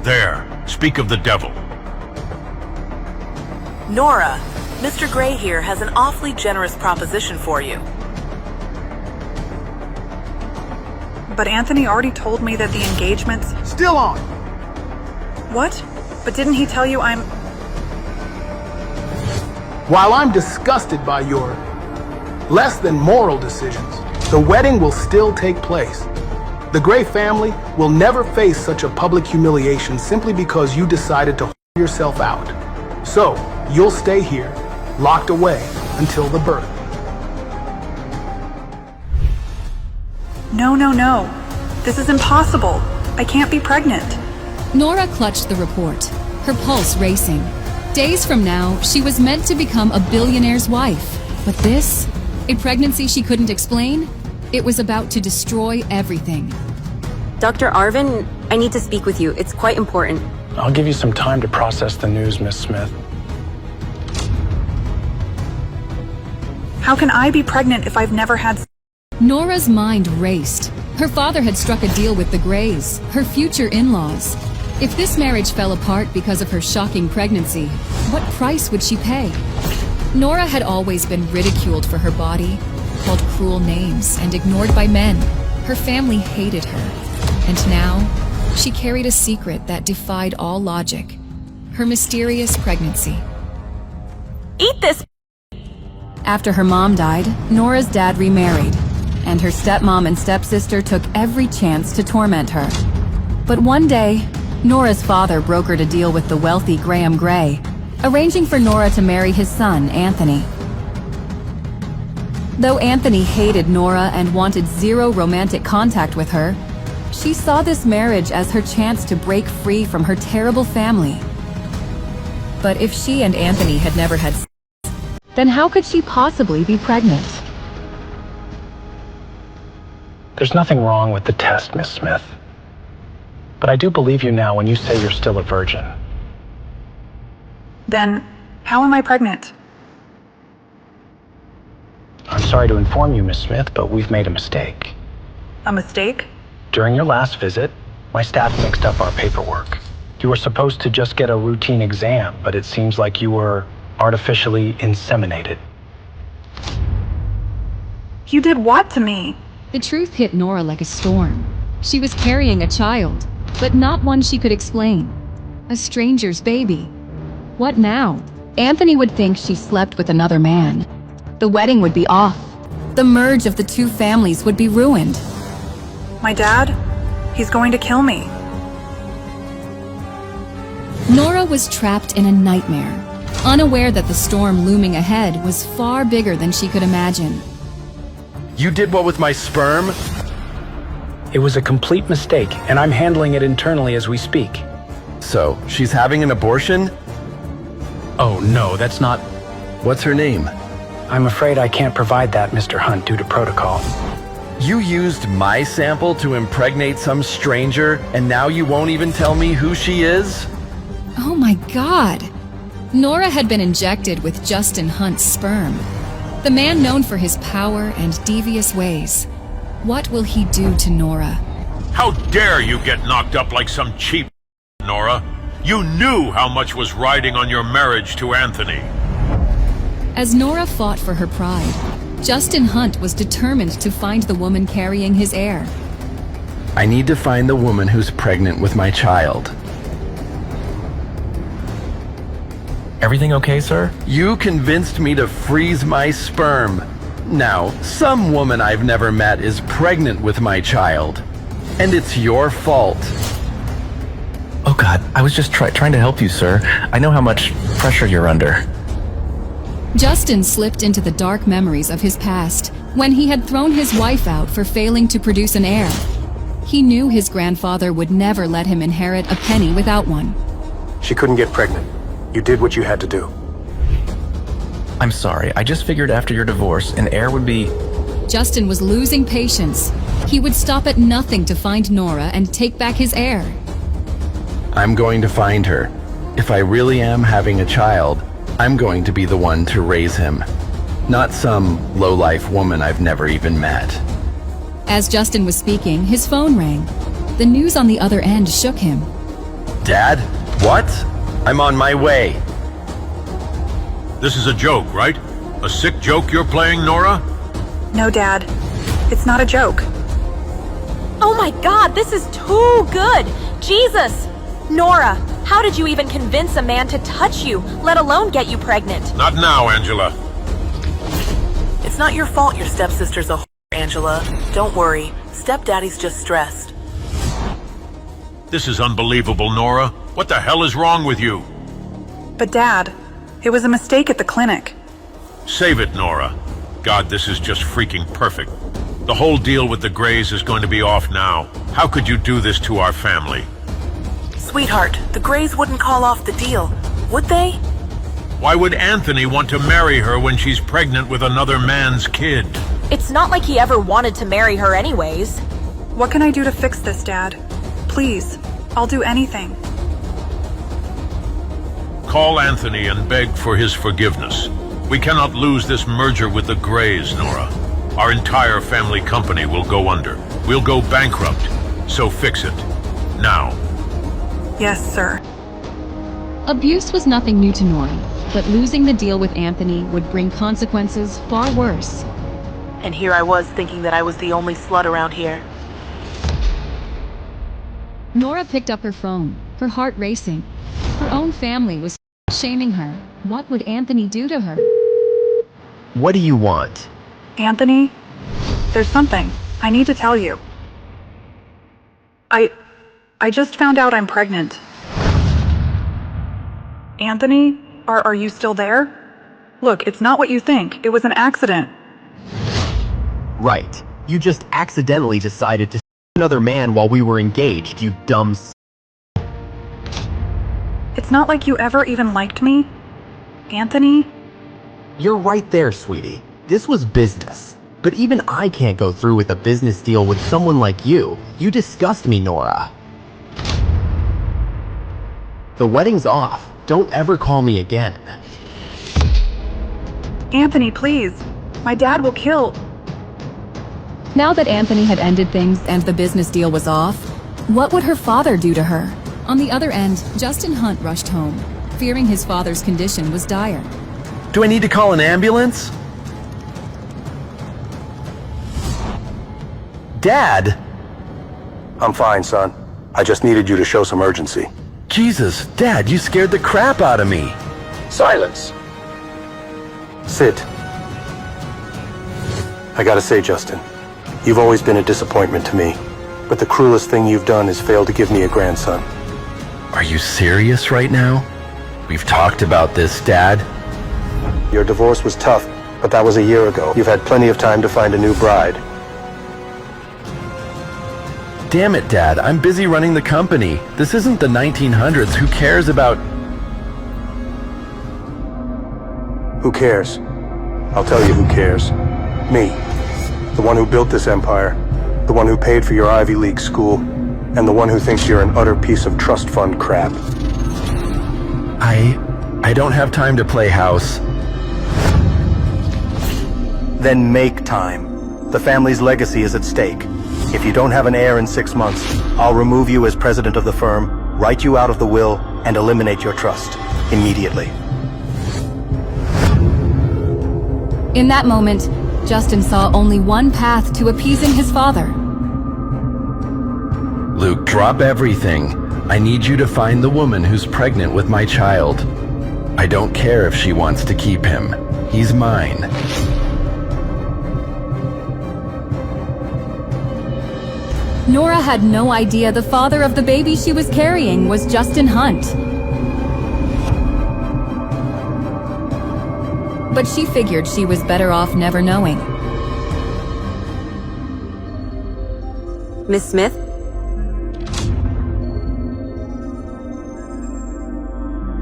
There, speak of the devil. Nora, Mr. Gray here has an awfully generous proposition for you. But Anthony already told me that the engagement's Still on. What? But didn't he tell you I'm... While I'm disgusted by your less than moral decisions, the wedding will still take place. The Gray family will never face such a public humiliation simply because you decided to yourself out. So, you'll stay here, locked away, until the birth. No, no, no. This is impossible. I can't be pregnant. Nora clutched the report, her pulse racing. Days from now, she was meant to become a billionaire's wife. But this? A pregnancy she couldn't explain? It was about to destroy everything. Dr. Arvin, I need to speak with you. It's quite important. I'll give you some time to process the news, Miss Smith. How can I be pregnant if I've never had... Nora's mind raced. Her father had struck a deal with the Grays, her future in-laws. If this marriage fell apart because of her shocking pregnancy, what price would she pay? Nora had always been ridiculed for her body, called cruel names, and ignored by men. Her family hated her. And now, she carried a secret that defied all logic. Her mysterious pregnancy. Eat this! After her mom died, Nora's dad remarried, and her stepmom and stepsister took every chance to torment her. But one day, Nora's father brokered a deal with the wealthy Graham Gray, arranging for Nora to marry his son, Anthony. Though Anthony hated Nora and wanted zero romantic contact with her, she saw this marriage as her chance to break free from her terrible family. But if she and Anthony had never had sex, then how could she possibly be pregnant? There's nothing wrong with the test, Miss Smith. But I do believe you now when you say you're still a virgin. Then, how am I pregnant? I'm sorry to inform you, Miss Smith, but we've made a mistake. A mistake? During your last visit, my staff mixed up our paperwork. You were supposed to just get a routine exam, but it seems like you were artificially inseminated. You did what to me? The truth hit Nora like a storm. She was carrying a child, but not one she could explain. A stranger's baby. What now? Anthony would think she slept with another man. The wedding would be off. The merge of the two families would be ruined. My dad? He's going to kill me. Nora was trapped in a nightmare, unaware that the storm looming ahead was far bigger than she could imagine. You did what with my sperm? It was a complete mistake, and I'm handling it internally as we speak. So, she's having an abortion? Oh, no, that's not... What's her name? I'm afraid I can't provide that, Mr. Hunt, due to protocol. You used my sample to impregnate some stranger, and now you won't even tell me who she is? Oh my God! Nora had been injected with Justin Hunt's sperm. The man known for his power and devious ways. What will he do to Nora? How dare you get knocked up like some cheap Nora? You knew how much was riding on your marriage to Anthony. As Nora fought for her pride, Justin Hunt was determined to find the woman carrying his heir. I need to find the woman who's pregnant with my child. Everything okay, sir? You convinced me to freeze my sperm. Now, some woman I've never met is pregnant with my child. And it's your fault. Oh God, I was just trying to help you, sir. I know how much pressure you're under. Justin slipped into the dark memories of his past when he had thrown his wife out for failing to produce an heir. He knew his grandfather would never let him inherit a penny without one. She couldn't get pregnant. You did what you had to do. I'm sorry, I just figured after your divorce, an heir would be... Justin was losing patience. He would stop at nothing to find Nora and take back his heir. I'm going to find her. If I really am having a child, I'm going to be the one to raise him. Not some low-life woman I've never even met. As Justin was speaking, his phone rang. The news on the other end shook him. Dad? What? I'm on my way. This is a joke, right? A sick joke you're playing, Nora? No, Dad. It's not a joke. Oh my god, this is too good! Jesus! Nora, how did you even convince a man to touch you, let alone get you pregnant? Not now, Angela. It's not your fault your stepsister's a whore, Angela. Don't worry. Stepdaddy's just stressed. This is unbelievable, Nora. What the hell is wrong with you? But Dad, it was a mistake at the clinic. Save it, Nora. God, this is just freaking perfect. The whole deal with the Greys is going to be off now. How could you do this to our family? Sweetheart, the Greys wouldn't call off the deal, would they? Why would Anthony want to marry her when she's pregnant with another man's kid? It's not like he ever wanted to marry her anyways. What can I do to fix this, Dad? Please, I'll do anything. Call Anthony and beg for his forgiveness. We cannot lose this merger with the Greys, Nora. Our entire family company will go under. We'll go bankrupt. So fix it. Now. Yes, sir. Abuse was nothing new to Nora, but losing the deal with Anthony would bring consequences far worse. And here I was thinking that I was the only slut around here. Nora picked up her phone, her heart racing. Her own family was shaming her. What would Anthony do to her? What do you want? Anthony, there's something I need to tell you. I just found out I'm pregnant. Anthony, are you still there? Look, it's not what you think. It was an accident. Right. You just accidentally decided to another man while we were engaged, you dumb It's not like you ever even liked me. Anthony? You're right there, sweetie. This was business. But even I can't go through with a business deal with someone like you. You disgust me, Nora. The wedding's off. Don't ever call me again. Anthony, please. My dad will kill. Now that Anthony had ended things and the business deal was off, what would her father do to her? On the other end, Justin Hunt rushed home, fearing his father's condition was dire. Do I need to call an ambulance? Dad! I'm fine, son. I just needed you to show some urgency. Jesus, Dad, you scared the crap out of me. Silence. Sit. I gotta say, Justin, you've always been a disappointment to me. But the cruelest thing you've done is fail to give me a grandson. Are you serious right now? We've talked about this, Dad. Your divorce was tough, but that was a year ago. You've had plenty of time to find a new bride. Damn it, Dad, I'm busy running the company. This isn't the 1900s. Who cares about... Who cares? I'll tell you who cares. Me. The one who built this empire. The one who paid for your Ivy League school. And the one who thinks you're an utter piece of trust fund crap. I don't have time to play house. Then make time. The family's legacy is at stake. If you don't have an heir in 6 months, I'll remove you as president of the firm, write you out of the will, and eliminate your trust immediately. In that moment, Justin saw only one path to appeasing his father. Luke, drop everything. I need you to find the woman who's pregnant with my child. I don't care if she wants to keep him. He's mine. Nora had no idea the father of the baby she was carrying was Justin Hunt. But she figured she was better off never knowing. Miss Smith?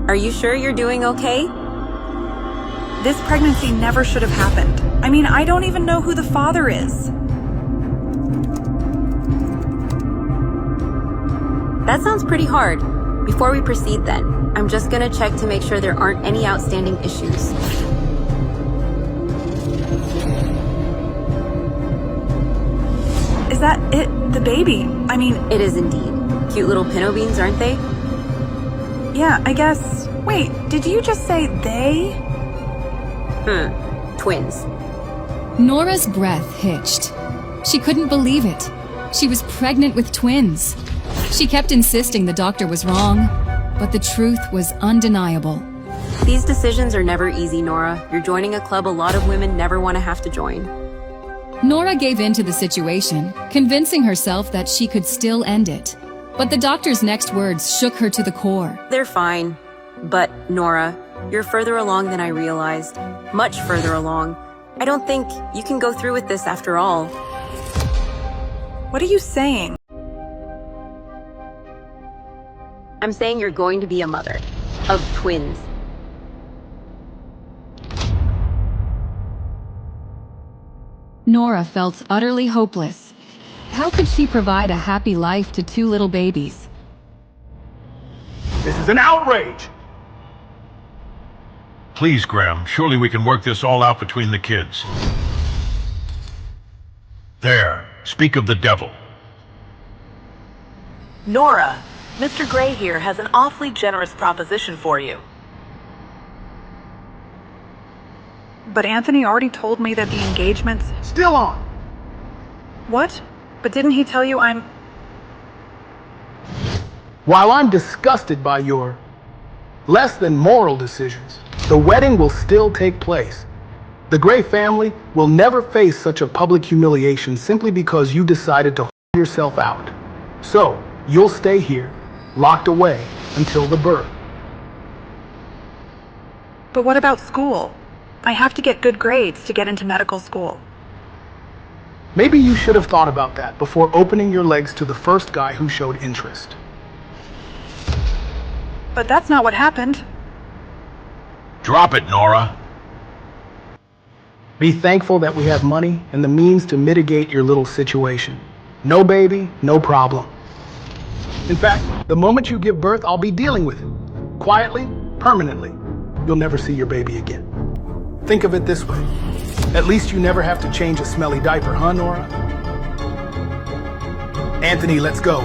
Are you sure you're doing okay? This pregnancy never should have happened. I mean, I don't even know who the father is. That sounds pretty hard. Before we proceed then, I'm just gonna check to make sure there aren't any outstanding issues. Is that it? The baby? I mean... It is indeed. Cute little pinto beans, aren't they? Yeah, I guess... Wait, did you just say they? Twins. Nora's breath hitched. She couldn't believe it. She was pregnant with twins. She kept insisting the doctor was wrong, but the truth was undeniable. These decisions are never easy, Nora. You're joining a club a lot of women never want to have to join. Nora gave in to the situation, convincing herself that she could still end it. But the doctor's next words shook her to the core. They're fine. But, Nora, you're further along than I realized. Much further along. I don't think you can go through with this after all. What are you saying? I'm saying you're going to be a mother. Of twins. Nora felt utterly hopeless. How could she provide a happy life to two little babies? This is an outrage! Please, Graham, surely we can work this all out between the kids. There, speak of the devil. Nora, Mr. Gray here has an awfully generous proposition for you. But Anthony already told me that the engagement's... Still on! What? But didn't he tell you I'm... While I'm disgusted by your less than moral decisions, the wedding will still take place. The Gray family will never face such a public humiliation simply because you decided to hold yourself out. So, you'll stay here, locked away, until the birth. But what about school? I have to get good grades to get into medical school. Maybe you should have thought about that before opening your legs to the first guy who showed interest. But that's not what happened. Drop it, Nora. Be thankful that we have money and the means to mitigate your little situation. No baby, no problem. In fact, the moment you give birth, I'll be dealing with it. Quietly, permanently. You'll never see your baby again. Think of it this way. At least you never have to change a smelly diaper, huh, Nora? Anthony, let's go.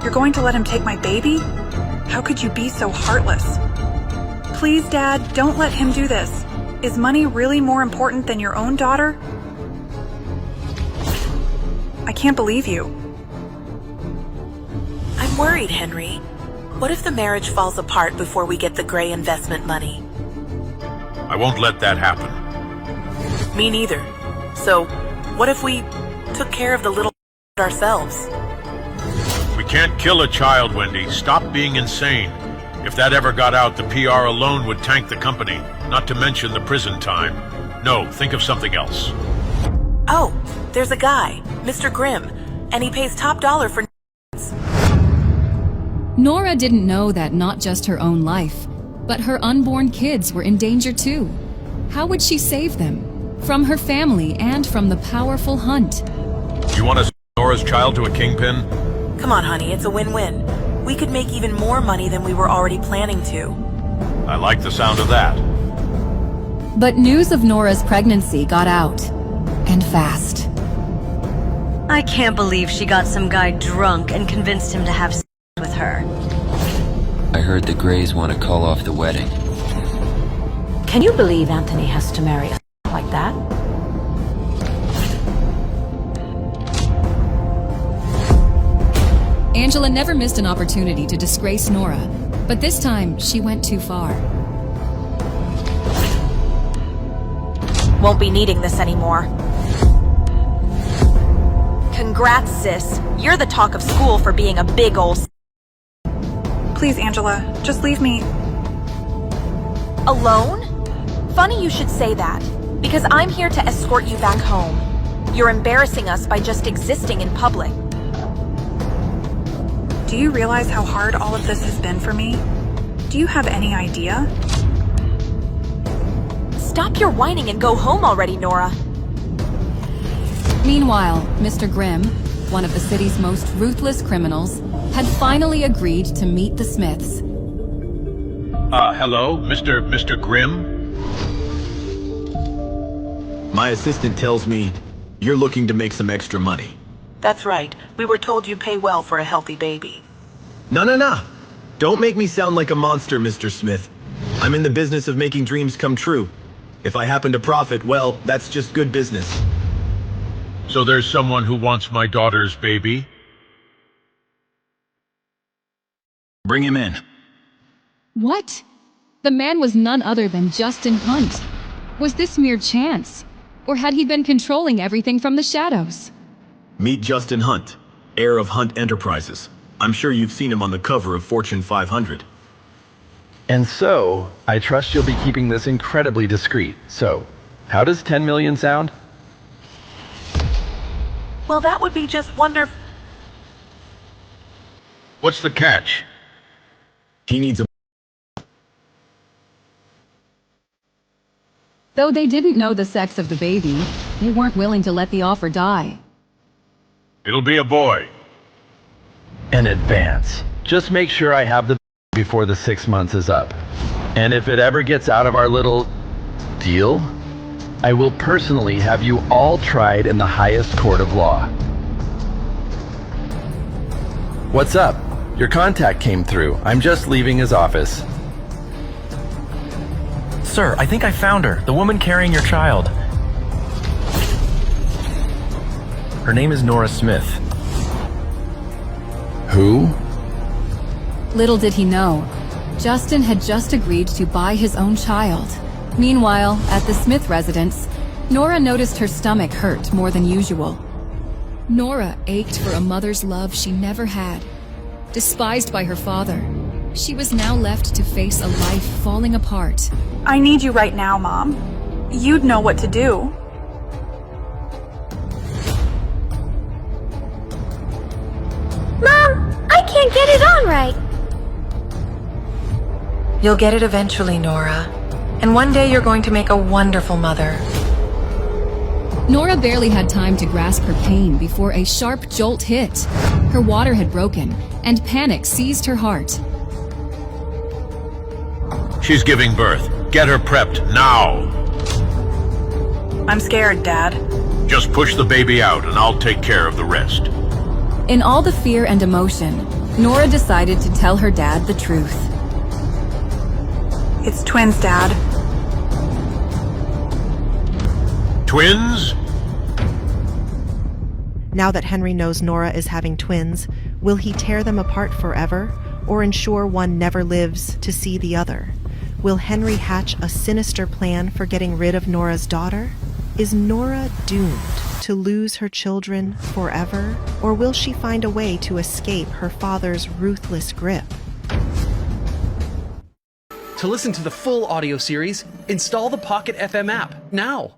You're going to let him take my baby? How could you be so heartless? Please, Dad, don't let him do this. Is money really more important than your own daughter? I can't believe you. I'm worried, Henry. What if the marriage falls apart before we get the Gray investment money? I won't let that happen. Me neither. So, what if we took care of the little ourselves? We can't kill a child, Wendy. Stop being insane. If that ever got out, the PR alone would tank the company, not to mention the prison time. No, think of something else. Oh, there's a guy, Mr. Grimm, and he pays top dollar for Nora didn't know that not just her own life, but her unborn kids were in danger too. How would she save them? From her family and from the powerful Hunt. You want to sell Nora's child to a kingpin? Come on, honey, it's a win-win. We could make even more money than we were already planning to. I like the sound of that. But news of Nora's pregnancy got out. And fast. I can't believe she got some guy drunk and convinced him to have sex with her. I heard the Grays want to call off the wedding. Can you believe Anthony has to marry a like that? Angela never missed an opportunity to disgrace Nora, but this time she went too far. Won't be needing this anymore. Congrats, sis. You're the talk of school for being a big ol' Please, Angela, just leave me. Alone? Funny you should say that, because I'm here to escort you back home. You're embarrassing us by just existing in public. Do you realize how hard all of this has been for me? Do you have any idea? Stop your whining and go home already, Nora. Meanwhile, Mr. Grimm, one of the city's most ruthless criminals, had finally agreed to meet the Smiths. Hello, Mr. Grimm? My assistant tells me you're looking to make some extra money. That's right. We were told you pay well for a healthy baby. No. Don't make me sound like a monster, Mr. Smith. I'm in the business of making dreams come true. If I happen to profit, well, that's just good business. So there's someone who wants my daughter's baby? Bring him in. What? The man was none other than Justin Hunt. Was this mere chance? Or had he been controlling everything from the shadows? Meet Justin Hunt, heir of Hunt Enterprises. I'm sure you've seen him on the cover of Fortune 500. And so, I trust you'll be keeping this incredibly discreet. So, how does 10 million sound? Well, that would be just wonderful. What's the catch? He needs a... Though they didn't know the sex of the baby, they weren't willing to let the offer die. It'll be a boy. In advance. Just make sure I have the before the 6 months is up. And if it ever gets out of our little deal, I will personally have you all tried in the highest court of law. What's up? Your contact came through. I'm just leaving his office. Sir, I think I found her. The woman carrying your child. Her name is Nora Smith. Who? Little did he know, Justin had just agreed to buy his own child. Meanwhile, at the Smith residence, Nora noticed her stomach hurt more than usual. Nora ached for a mother's love she never had. Despised by her father, she was now left to face a life falling apart. I need you right now, Mom. You'd know what to do. Mom, I can't get it on right. You'll get it eventually, Nora. And one day you're going to make a wonderful mother. Nora barely had time to grasp her pain before a sharp jolt hit. Her water had broken, and panic seized her heart. She's giving birth. Get her prepped now. I'm scared, Dad. Just push the baby out and I'll take care of the rest. In all the fear and emotion, Nora decided to tell her dad the truth. It's twins, Dad. Twins? Now that Henry knows Nora is having twins, will he tear them apart forever, or ensure one never lives to see the other? Will Henry hatch a sinister plan for getting rid of Nora's daughter? Is Nora doomed to lose her children forever, or will she find a way to escape her father's ruthless grip? To listen to the full audio series, install the Pocket FM app now.